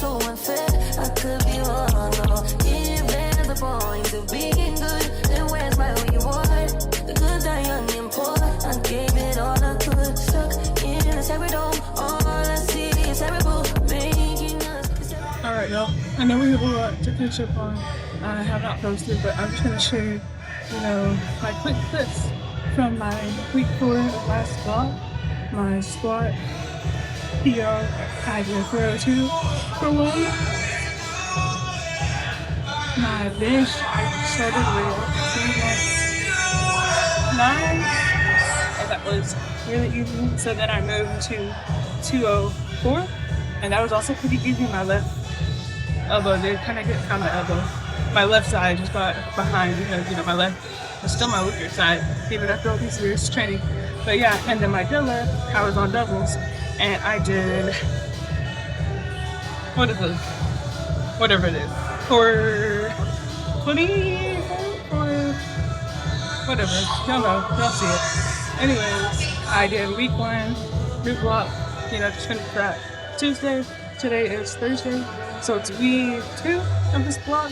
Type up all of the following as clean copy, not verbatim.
so unfair. I could be wrong, no. If there's a point to being good, then where's my reward? The good die young and poor. I gave it all I could. Stuck in a separate dome. All I see is terrible. Making us. Alright, y'all. I know we have a lot to catch up on. I have not posted, but I'm just going to share, my quick clips from my week 4 of last vlog. My squat PR I did 402 for 1. My bench I started with 9, and that was really easy. So then I moved to 204, and that was also pretty easy. My left elbow did kind of get on my elbow. My left side just got behind because my left is still my weaker side, even after all these years training. But yeah, and then my deadlift, I was on doubles, and I did, what is this? Whatever it is. For 20, or whatever. Y'all know, y'all see it. Anyways, I did week 1, root block, just finished that Tuesday. Today is Thursday, so it's week 2 of this block.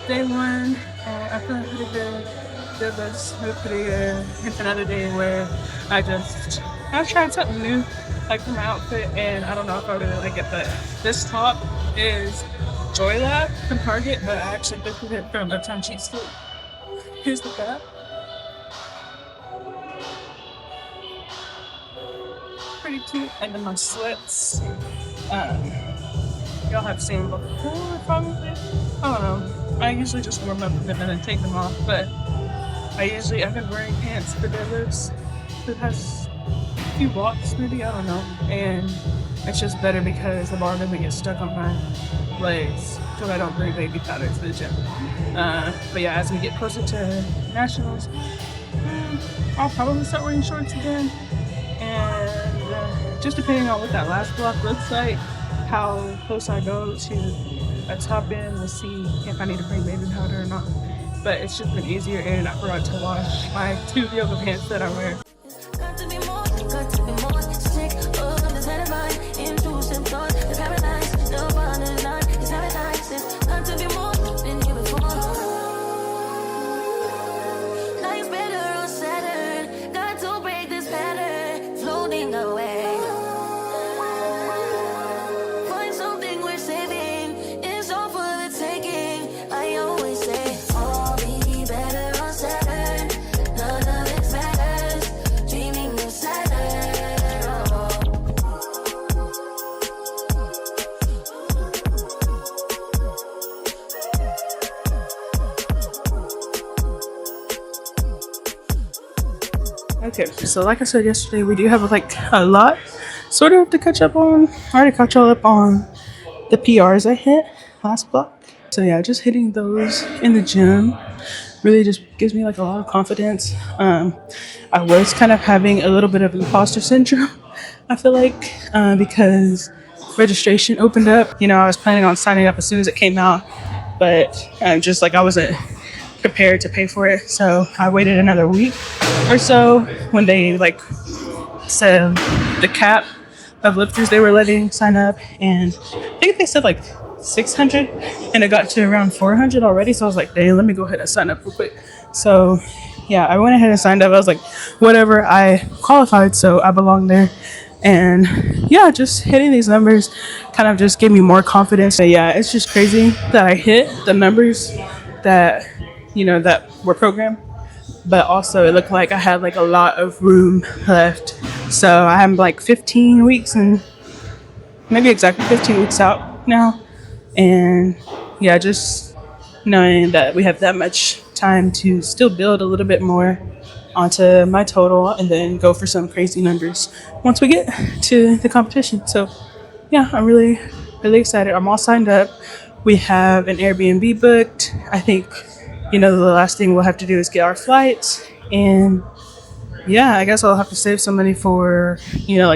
Day 1, and I feel pretty good. Did this pretty good. It's another day where I've tried something new, like for my outfit, and I don't know if I really like it, but this top is Joy Lab from Target, but I actually picked it from Uptown Cheapskate. Here's the back. Pretty cute. And then my sweats, y'all have seen before probably. I don't know. I usually just warm up and then take them off, but I've been wearing pants for deadlifts. It has a few blocks maybe, I don't know. And it's just better because the bar doesn't get stuck on my legs, so I don't bring baby powder to the gym. But yeah, as we get closer to nationals, I'll probably start wearing shorts again. And just depending on what that last block looks like, how close I go to a top end, we'll see if I need to bring baby powder or not. But it's just been easier, and I forgot to wash my 2 yoga pants that I wear. Got to be more, sick of this head of mine, intrusive thought, it's paralyzed, no bottom line, it's paradise, got to be more than you before. Life's better on Saturn, got to break this pattern, floating away. Find something worth saving, it's all for the taking, I always say. Okay, so like I said yesterday, we do have a lot sort of to catch up on. I already caught y'all up on the PRs I hit last block. So yeah, just hitting those in the gym really just gives me a lot of confidence. I was kind of having a little bit of imposter syndrome, I feel like, because registration opened up. I was planning on signing up as soon as it came out, but I wasn't prepared to pay for it, so I waited another week or so when they said the cap of lifters they were letting sign up, and I think they said 600, and it got to around 400 already. So I was like, dang, let me go ahead and sign up real quick. So yeah, I went ahead and signed up. I was like, whatever, I qualified, so I belong there. And yeah, just hitting these numbers kind of just gave me more confidence. But yeah, it's just crazy that I hit the numbers that that were programmed, but also it looked like I had a lot of room left. So I'm 15 weeks and maybe exactly 15 weeks out now. And yeah, just knowing that we have that much time to still build a little bit more onto my total and then go for some crazy numbers once we get to the competition. So yeah, I'm really, really excited. I'm all signed up. We have an Airbnb booked. I think the last thing we'll have to do is get our flights, and yeah, I guess I'll have to save some money for,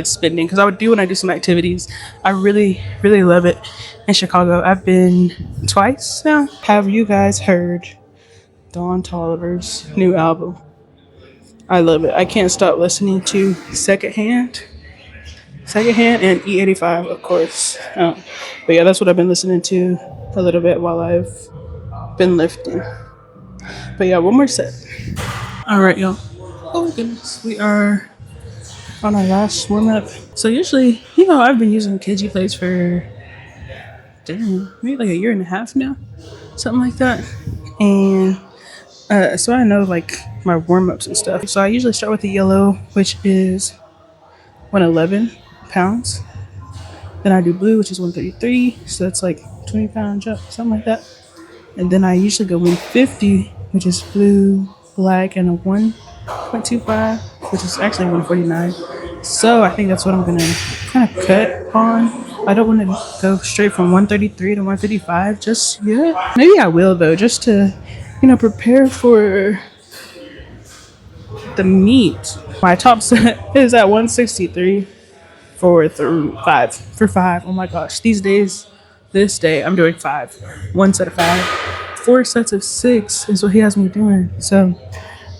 spending, because I would do when I do some activities. I really, really love it in Chicago. I've been twice now. Have you guys heard Don Toliver's new album? I love it. I can't stop listening to Secondhand. Secondhand and E85, of course. But yeah, that's what I've been listening to a little bit while I've been lifting. But yeah, one more set. All right, y'all. Oh goodness, we are on our last warm up. So usually, I've been using Kiji plates for maybe like a year and a half now, something like that. And so I know like my warm ups and stuff. So I usually start with the yellow, which is 111 pounds. Then I do blue, which is 133. So that's like 20-pound jump, something like that. And then I usually go 150, which is blue, black, and a 1.25, which is actually 149. So I think that's what I'm gonna kind of cut on. I don't want to go straight from 133 to 155 just yet. Maybe I will though, just to, prepare for the meet. My top set is at 163 for five. For five. Oh my gosh. These days, this day, I'm doing five. One set of five. 4 sets of 6 is what he has me doing. So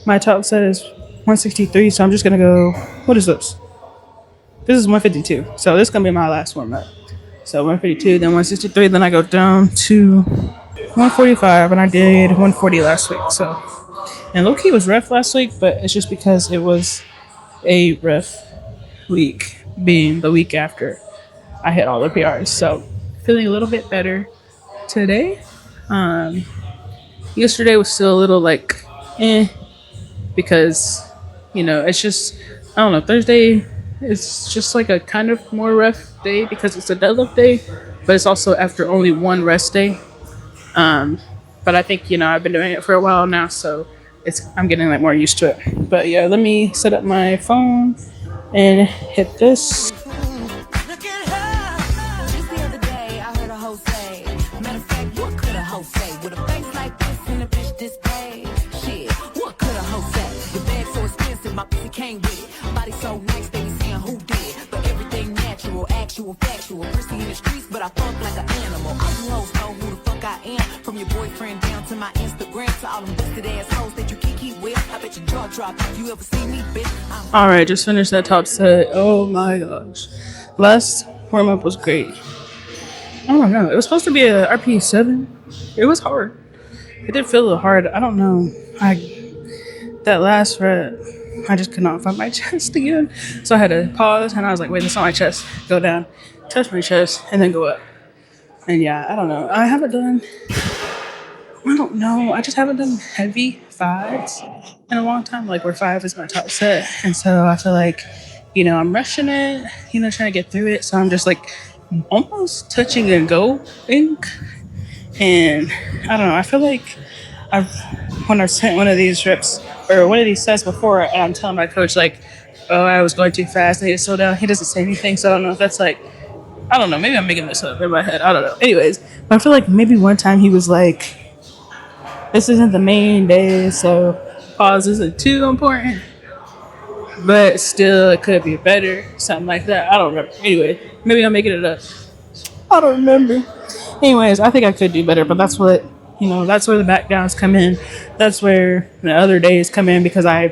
my top set is 163. So I'm just gonna go. What is this? This is 152. So this is gonna be my last warm up. So 152, then 163, then I go down to 145, and I did 140 last week. So, and low key was rough last week, but it's just because it was a rough week, being the week after I hit all the PRs. So feeling a little bit better today. Yesterday was still a little like because it's just, I don't know, Thursday is just like a kind of more rough day because it's a deadlift day, but it's also after only one rest day. But I think I've been doing it for a while now, so I'm getting like more used to it. But yeah, let me set up my phone and hit this. Look at her. Just the other day, I heard a hoe say, matter of fact, what could a hoe say? With a face like this and a bitch this bad? Shit, what could a hoe say? The bag so expensive, my pussy came with it. Body so nice, they be saying who did. But everything natural, actual, factual. Prissy in the streets, but I fuck like an animal. All you hoes know who the fuck I am. From your boyfriend down to my Instagram, to all them busted ass hoes that you keep with. I bet your jaw drop if you ever see me, bitch. All right, just finished that top set. Oh my gosh, last warm up was great. I don't know. It was supposed to be a RP 7. It was hard. It did feel a little hard. I don't know. That last rep, I just could not find my chest again. So I had to pause, and I was like, wait, that's not my chest. Go down, touch my chest, and then go up. And yeah, I don't know. I don't know. I just haven't done heavy 5s in a long time, like where 5 is my top set. And so I feel like, I'm rushing it, trying to get through it. So I'm just like almost touching and going. And I don't know. I feel like when I've sent one of these reps or one of these sets before, and I'm telling my coach, like, oh, I was going too fast, I need to slow down. He doesn't say anything. So I don't know if that's like, I don't know. Maybe I'm making this up in my head. I don't know. Anyways, but I feel like maybe one time he was like, this isn't the main day, so pause isn't too important. But still, it could be better. Something like that. I don't remember. Anyway, maybe I'm making it up. I don't remember. Anyways, I think I could do better, but that's what, that's where the back downs come in. That's where the other days come in because I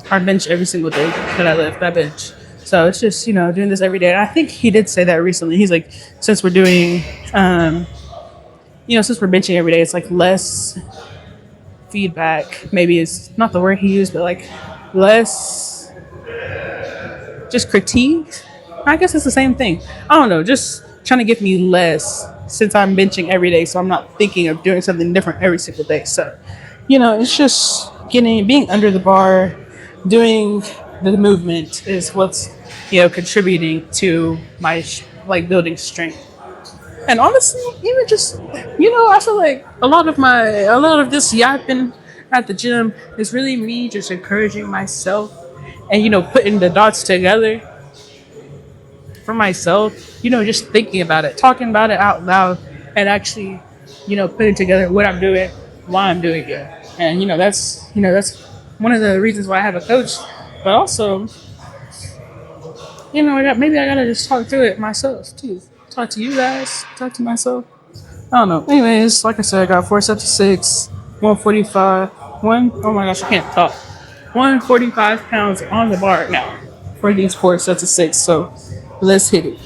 bench every single day that I lift. I bench. So it's just, doing this every day. And I think he did say that recently. He's like, since we're doing, since we're benching every day, it's like less feedback. Maybe it's not the word he used, but like less just critique. I guess it's the same thing. I don't know, just trying to give me less since I'm benching every day. So I'm not thinking of doing something different every single day. So, it's just being under the bar, doing the movement is what's, contributing to my building strength. And honestly, even just, I feel like a lot of this yapping at the gym is really me just encouraging myself and, putting the dots together for myself, just thinking about it, talking about it out loud, and actually, putting together what I'm doing, why I'm doing it. And, that's one of the reasons why I have a coach, but also, maybe I gotta just talk through it myself too. Talk to you guys, talk to myself. I don't know. Anyways, like I said, I got 4 sets of 6, 145, oh my gosh, I can't talk. 145 pounds on the bar now. for these 4 sets of 6. So let's hit it.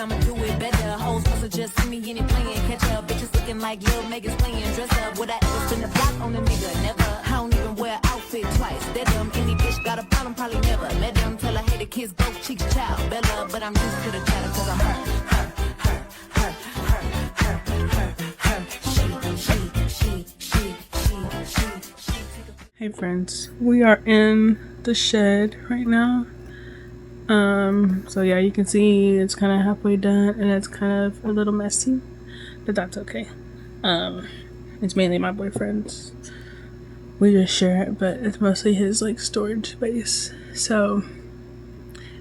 I'ma do it better. Hoes must have just seen me in it playing catch up. Bitches looking like little niggas playing dress up. Would I ever spin the block on a nigga? Never. I don't even wear outfit twice. That dumb any bitch got a problem, probably never met them. Tell her hey the kids both cheeks child Bella, but I'm used to the chatter cause I'm her. Hey friends, we are in the shed right now. So yeah, you can see it's kind of halfway done and it's kind of a little messy, but that's okay. It's mainly my boyfriend's. We just share it, but it's mostly his like storage space. So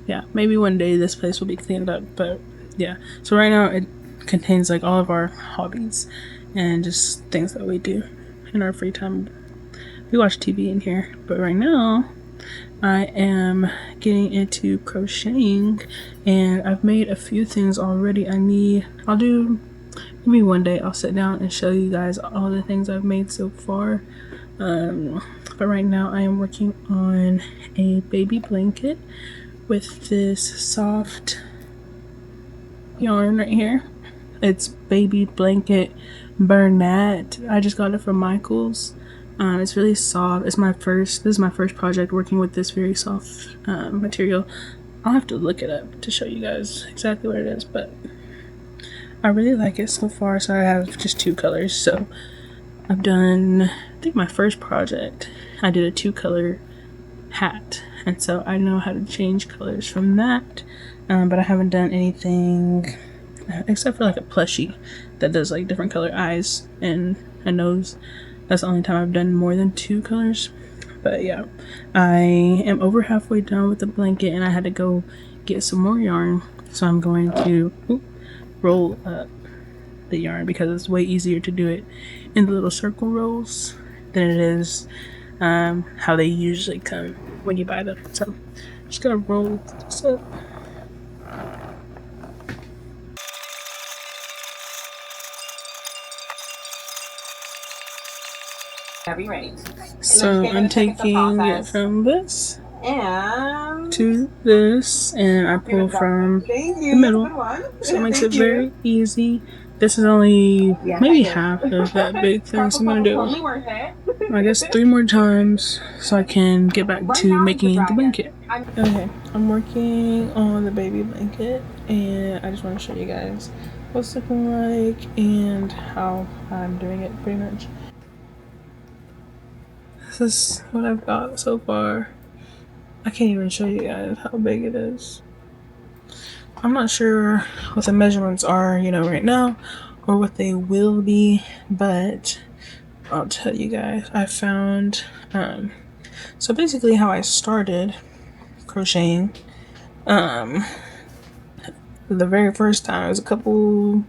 yeah, maybe one day this place will be cleaned up, but yeah. So right now it contains like all of our hobbies and just things that we do in our free time. We watch TV in here, but right now I am getting into crocheting and I've made a few things already. Maybe one day I'll sit down and show you guys all the things I've made so far. But right now I am working on a baby blanket with this soft yarn right here. It's baby blanket Bernat. I just got it from Michael's. It's really soft. This is my first project working with this very soft material. I'll have to look it up to show you guys exactly what it is, but I really like it so far. So I have just 2 colors. So I've done, I think my first project, I did a 2-color hat. And so I know how to change colors from that. But I haven't done anything except for like a plushie that does like different color eyes and a nose. That's the only time I've done more than 2 colors. But yeah, I am over halfway done with the blanket and I had to go get some more yarn. So I'm going to roll up the yarn because it's way easier to do it in the little circle rolls than it is how they usually come when you buy them. So I'm just gonna roll this up. Be ready. So I'm taking it from this And to this, and I pull from the middle, so it makes it very easy. This is only maybe half of that big thing, so I'm gonna do I guess 3 more times so I can get back to making the blanket. Okay, I'm working on the baby blanket and I just want to show you guys what it's looking like and how I'm doing it pretty much. This is what I've got so far. I can't even show you guys how big it is. I'm not sure what the measurements are, right now, or what they will be, but I'll tell you guys. I found, so basically how I started crocheting, the very first time, it was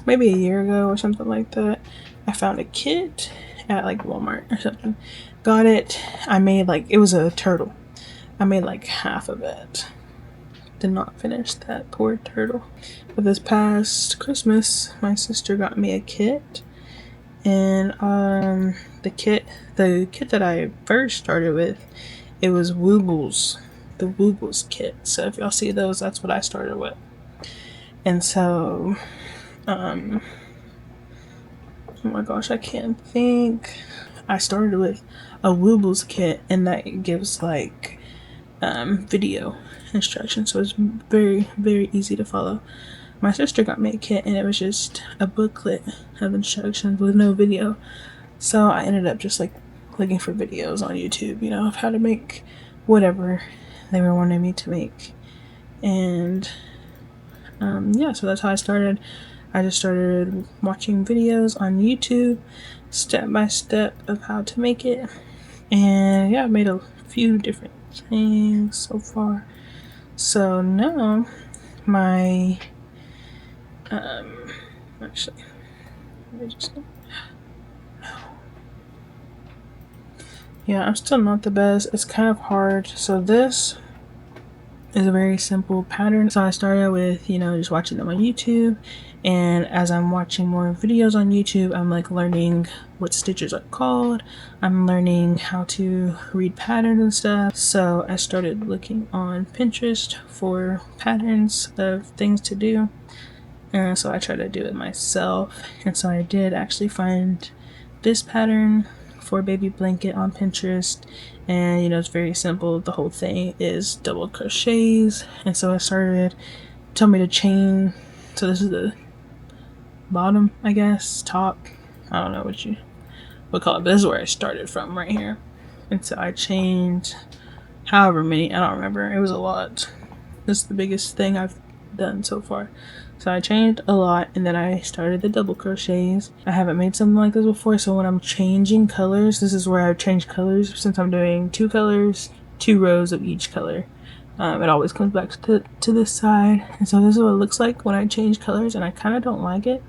maybe a year ago or something like that. I found a kit at like Walmart or something. Got it. I made it was a turtle. I made like half of it. Did not finish that poor turtle. But this past Christmas, my sister got me a kit. And the kit that I first started with, it was Woobles. The Woobles kit. So if y'all see those, that's what I started with. And so oh my gosh, I can't think. I started with a Woobles kit, and that gives like video instructions, so it's very, very easy to follow. My sister got me a kit, and it was just a booklet of instructions with no video. So I ended up just like looking for videos on YouTube, of how to make whatever they were wanting me to make. And yeah, so that's how I started. I just started watching videos on YouTube, step by step of how to make it. And yeah, I made a few different things so far. So now my actually, let me just Yeah, I'm still not the best. It's kind of hard. So this is a very simple pattern. So I started with, you know, just watching them on YouTube, and as I'm watching more videos on YouTube, I'm like learning what stitches are called. I'm learning how to read patterns and stuff. So I started looking on Pinterest for patterns of things to do, and so I tried to do it myself. And so I did actually find this pattern for baby blanket on Pinterest, and you know, it's very simple. The whole thing is double crochets, and so I started, told me to chain. So this is the bottom, I guess, top, I don't know what you would call it, but this is where I started from, right here. And so I chained however many, I don't remember, it was a lot. This is the biggest thing I've done so far. So I chained a lot, and then I started the double crochets. I haven't made something like this before, so when I'm changing colors, this is where I've changed colors. Since I'm doing 2 colors, 2 rows of each color, it always comes back to this side. And so this is what it looks like when I change colors, and I kind of don't like it,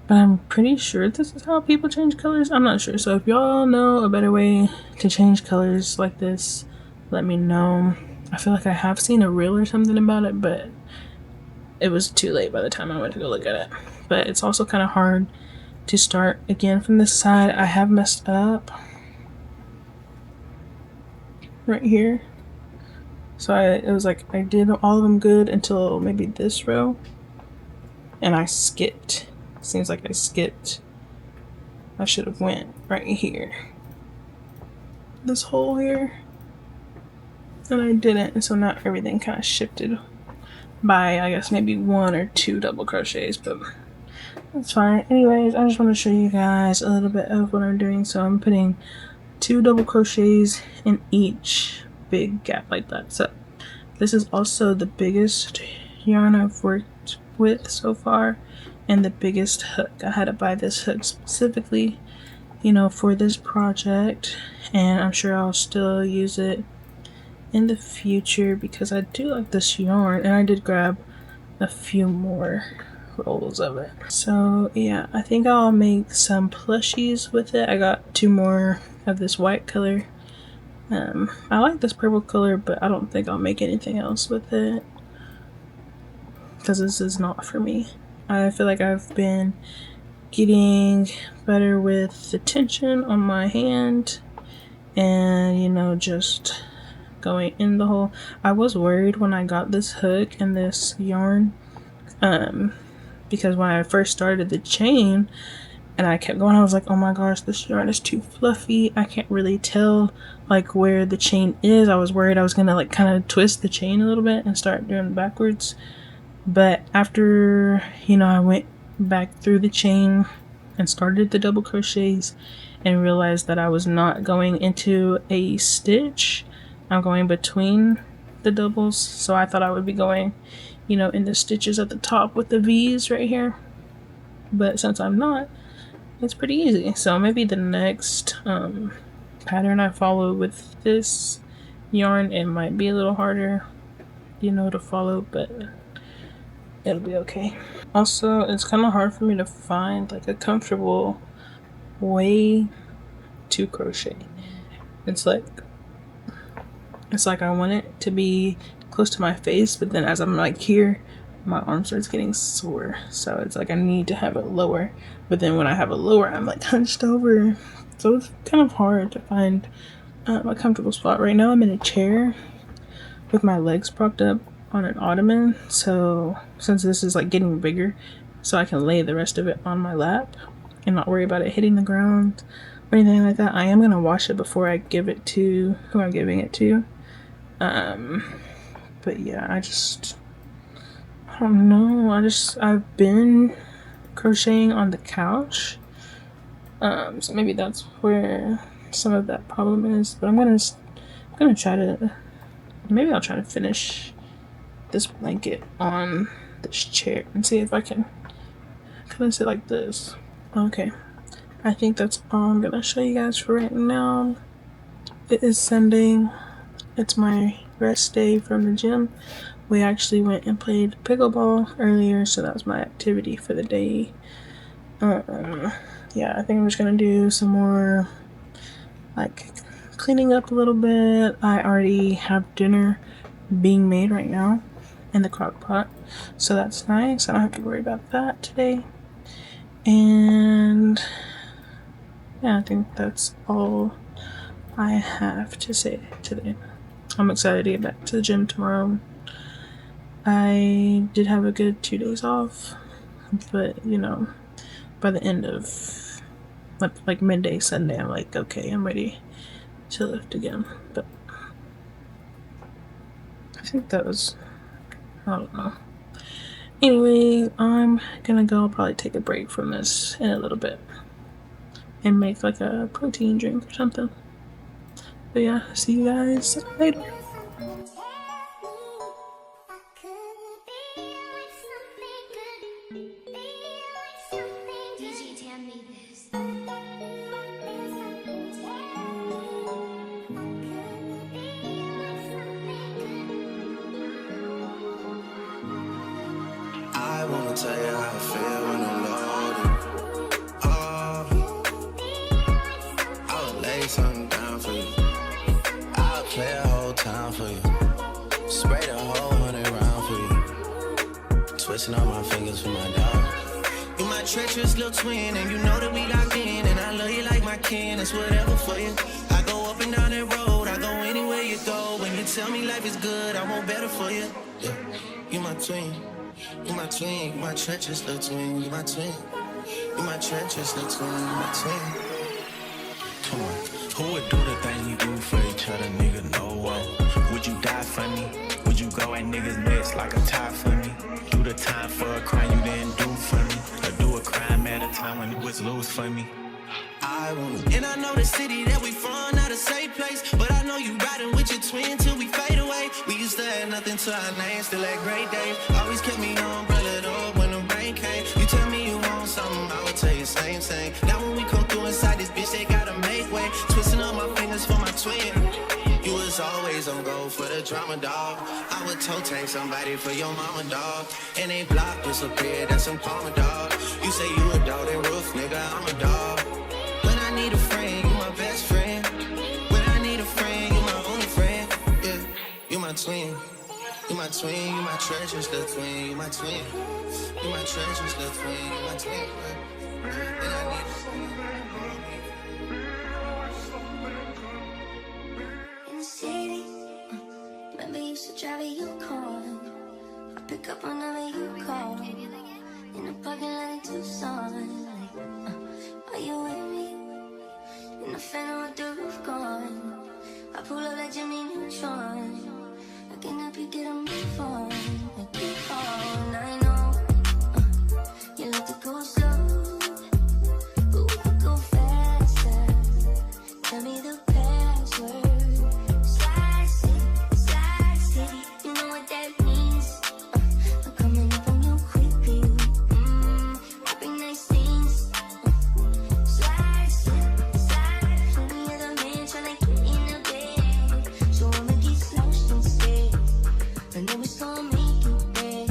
but I'm pretty sure this is how people change colors. I'm not sure, so if y'all know a better way to change colors like this, let me know. I feel like I have seen a reel or something about it, but it was too late by the time I went to go look at it. But it's also kind of hard to start again from this side. I have messed up right here. So it was like I did all of them good until maybe this row, and I skipped. Seems like I skipped. I should have went right here, this hole here, and I didn't. And so now everything kind of shifted by, I guess, maybe 1 or 2 double crochets, but that's fine. Anyways, I just want to show you guys a little bit of what I'm doing. So I'm putting 2 double crochets in each big gap like that. So this is also the biggest yarn I've worked with so far, and the biggest hook. I had to buy this hook specifically, you know, for this project, and I'm sure I'll still use it in the future because I do like this yarn, and I did grab a few more rolls of it. So yeah, I think I'll make some plushies with it. I got 2 more of this white color. I like this purple color, but I don't think I'll make anything else with it because this is not for me. I feel like I've been getting better with the tension on my hand, and you know, just going in the hole. I was worried when I got this hook and this yarn, because when I first started the chain and I kept going, I was like, oh my gosh, this yarn is too fluffy. I can't really tell like where the chain is. I was worried I was gonna like kind of twist the chain a little bit and start doing backwards. But after, you know, I went back through the chain and started the double crochets and realized that I was not going into a stitch. I'm going between the doubles, so I thought I would be going, you know, in the stitches at the top with the V's right here, but since I'm not, it's pretty easy. So maybe the next pattern I follow with this yarn, it might be a little harder, you know, to follow, but it'll be okay. Also, it's kind of hard for me to find like a comfortable way to crochet. It's like I want it to be close to my face, but then as I'm like here, my arm starts getting sore. So it's like I need to have it lower, but then when I have it lower, I'm like hunched over. So it's kind of hard to find a comfortable spot. Right now I'm in a chair with my legs propped up on an ottoman. So since this is like getting bigger, so I can lay the rest of it on my lap and not worry about it hitting the ground or anything like that. I am gonna wash it before I give it to who I'm giving it to. But yeah, I don't know. I've been crocheting on the couch. So maybe that's where some of that problem is. But I'm gonna try to, maybe I'll try to finish this blanket on this chair and see if I can kind of sit like this. Okay, I think that's all I'm gonna show you guys for right now. It is Sunday. It's my rest day from the gym. We actually went and played pickleball earlier, so that was my activity for the day. Yeah, I think I'm just gonna do some more like cleaning up a little bit. I already have dinner being made right now in the crock pot, so that's nice. I don't have to worry about that today. And yeah, I think that's all I have to say today. I'm excited to get back to the gym tomorrow. I did have a good 2 days off, but you know, by the end of like midday Sunday, I'm like, okay, I'm ready to lift again. But I think that was, I don't know. Anyway, I'm gonna go probably take a break from this in a little bit and make like a protein drink or something. But yeah, see you guys later. I wanna tell you how I feel when I'm loaded. Oh, I would lay something down for you. I'll clear a whole town for you. Spray the whole 100 round for you. Twisting all my fingers for my dog. You my treacherous little twin, and you know that we locked in. And I love you like my kin, it's whatever for you. I go up and down that road, I go anywhere you go. When you tell me life is good, I want better for you. Yeah. You my twin. You my twin, you my treacherous little twin, you my twin. You my treacherous little twin, you my twin. Come on, who would do the thing you do for each other, nigga? No one. Would you die for me? Would you go at niggas' necks like a tie for me? Do the time for a crime you didn't do for me? Or do a crime at a time when it was loose for me? I wanna. And I know the city that we from, not a safe place. But I know you riding with your twin till we fade away. We used to have nothing to our name, still had great days. Always kept me umbrellaed up when the rain came. You tell me you want something, I would tell you same thing. Now when we come through inside this bitch, they gotta make way. Twisting up my fingers for my twin. You was always on go for the drama, dog. I would toe tag somebody for your mama, dog. And they block disappeared, that's some karma, dog. You say you a dog, then roof, nigga, I'm a dog. When I need a friend, you my best friend. When I need a friend, you my only friend. Yeah, you my twin. You my twin, you my treacherous little twin. You my twin. You my treacherous little twin. You my twin. When I need a friend. In the city, remember you used to drive a U-car. I pick up whenever you call. In the parking lot in Tucson, like, are you with me? In the phantom with the roof gone, I pull up like Jimmy Neutron. I can help you get a move on, like keep on. I know you like to go slow, but we could go faster. Tell me the password. Slide city, you know what that means. I'm coming up on you quickly. Rapping nice things. Slide city, me and the man tryna get in the bed. So I'ma get lost instead. I know it's gonna make you bad.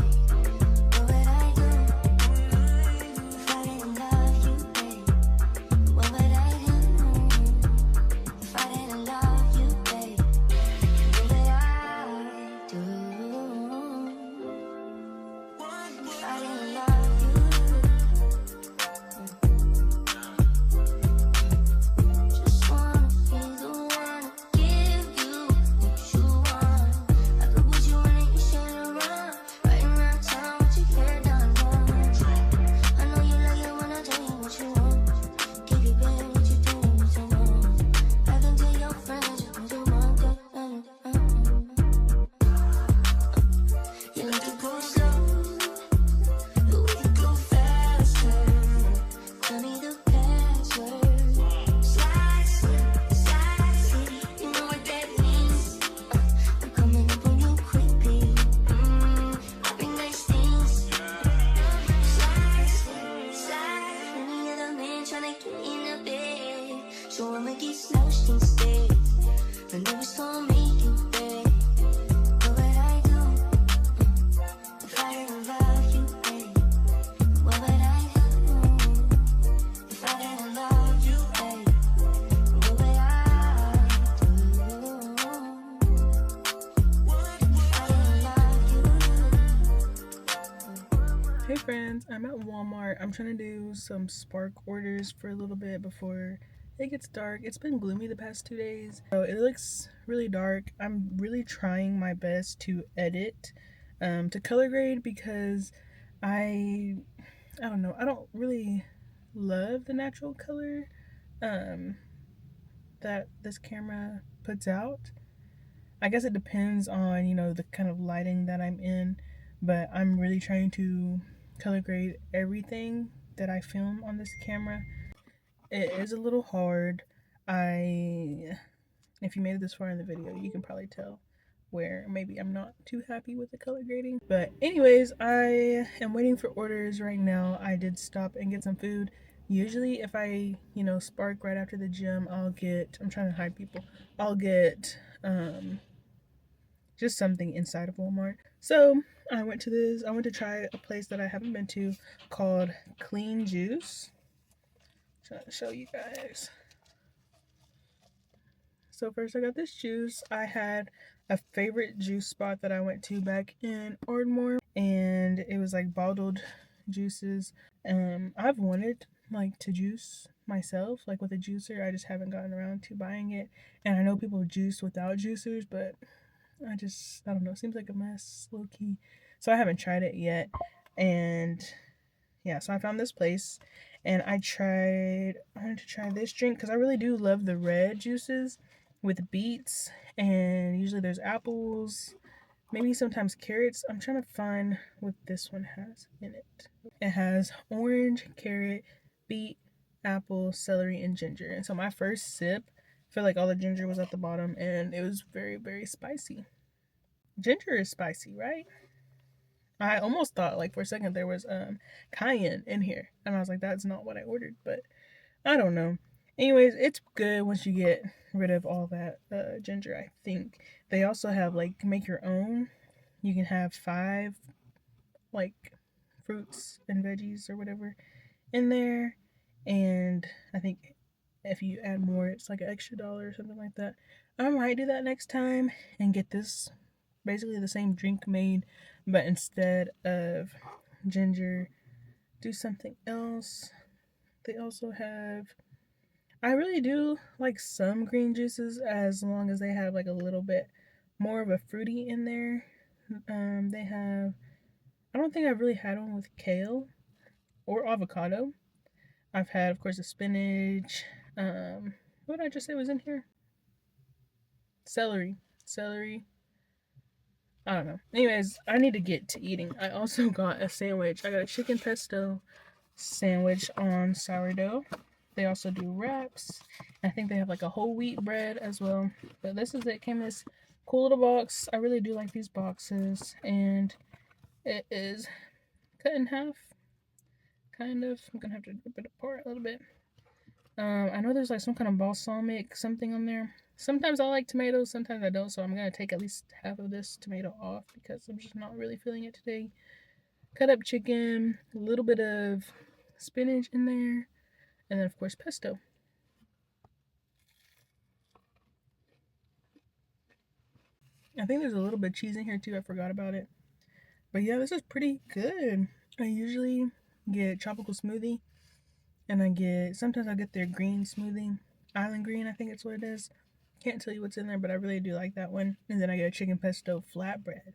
Hey friends, I'm at Walmart. I'm trying to do some Spark orders for a little bit before it gets dark. It's been gloomy the past 2 days, so it looks really dark. I'm really trying my best to edit, to color grade because I don't know, I don't really love the natural color that this camera puts out. I guess it depends on, you know, the kind of lighting that I'm in, but I'm really trying to color grade everything that I film on this camera. It is a little hard. If you made it this far in the video, you can probably tell where maybe I'm not too happy with the color grading. But anyways, I am waiting for orders right now. I did stop and get some food. Usually if I, you know, spark right after the gym, I'm trying to hide people. I'll get, just something inside of Walmart. So I went to try a place that I haven't been to called Clean Juice. Trying to show you guys. So first I got this juice. I had a favorite juice spot that I went to back in Ardmore, and it was like bottled juices. I've wanted like to juice myself, like with a juicer. I just haven't gotten around to buying it. And I know people juice without juicers, but I don't know, it seems like a mess, low key. So I haven't tried it yet. And yeah, so I found this place and I wanted to try this drink because I really do love the red juices with beets, and usually there's apples, maybe sometimes carrots. I'm trying to find what this one has in it. It has orange, carrot, beet, apple, celery, and ginger. And so my first sip, I feel like all the ginger was at the bottom and it was very, very spicy. Ginger is spicy, right? I almost thought like for a second there was cayenne in here, and I was like, that's not what I ordered, but I don't know. Anyways, it's good once you get rid of all that ginger. I think they also have like make your own. You can have 5 like fruits and veggies or whatever in there, and I think if you add more, it's like an extra $1 or something like that. I might do that next time and get this basically the same drink made, but instead of ginger, do something else. They also have, I really do like some green juices as long as they have like a little bit more of a fruity in there. They have, I don't think I've really had one with kale or avocado. I've had, of course, the spinach. What did I just say was in here? Celery. I don't know. Anyways, I need to get to eating. I also got a sandwich. I got a chicken pesto sandwich on sourdough. They also do wraps. I think they have like a whole wheat bread as well. But this is it. Came in this cool little box. I really do like these boxes. And it is cut in half. Kind of. I'm going to have to rip it apart a little bit. I know there's like some kind of balsamic something on there. Sometimes I like tomatoes, sometimes I don't, so I'm gonna take at least half of this tomato off because I'm just not really feeling it today. Cut up chicken, a little bit of spinach in there, and then of course pesto. I think there's a little bit of cheese in here too, I forgot about it. But yeah, this is pretty good. I usually get tropical smoothie, and sometimes I get their green smoothie. Island green, I think it's what it is. Can't tell you what's in there, but I really do like that one. And then I get a chicken pesto flatbread.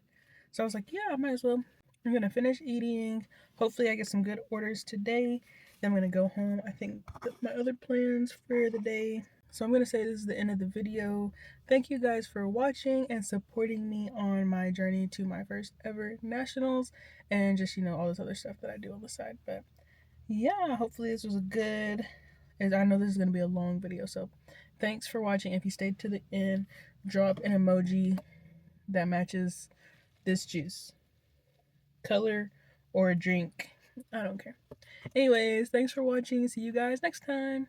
So I was like, yeah, I might as well. I'm going to finish eating. Hopefully I get some good orders today. Then I'm going to go home. I think my other plans for the day. So I'm going to say this is the end of the video. Thank you guys for watching and supporting me on my journey to my first ever nationals. And just, you know, all this other stuff that I do on the side. But yeah, hopefully this was a good, as I know this is going to be a long video, so thanks for watching. If you stayed to the end, drop an emoji that matches this juice, color or drink, I don't care. Anyways, thanks for watching. See you guys next time.